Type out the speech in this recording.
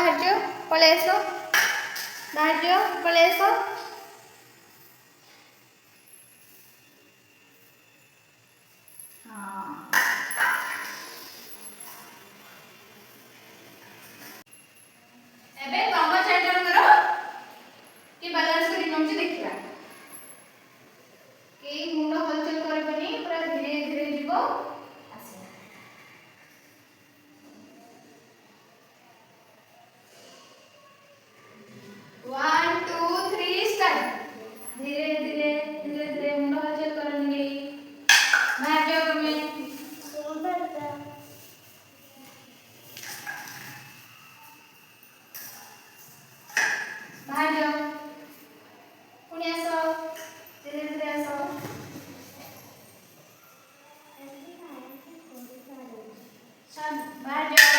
ବାହାର ଯାଅ, ପଳେଇ ଆସ, ବାହାର ଯାଅ, ପଳେଇ ଆସ। ଏବେ ତମ ଚାରିଜଣଙ୍କର କି ବାଲାନ୍ସ କରି ନଉଛି ଦେଖିବା। କେହି ମୁଣ୍ଡ ହଲଚଲ କରିବନି, ପୁରା ଧୀରେ ଧୀରେ ଯିବ ଆସିବ। One two three start. धीरे धीरे धीरे धीरे मुंड हलचल करनी। बाहर जाओ तुम्हें, बाहर जाओ, पुणी आस, धीरे धीरे आस, बाहर जाओ।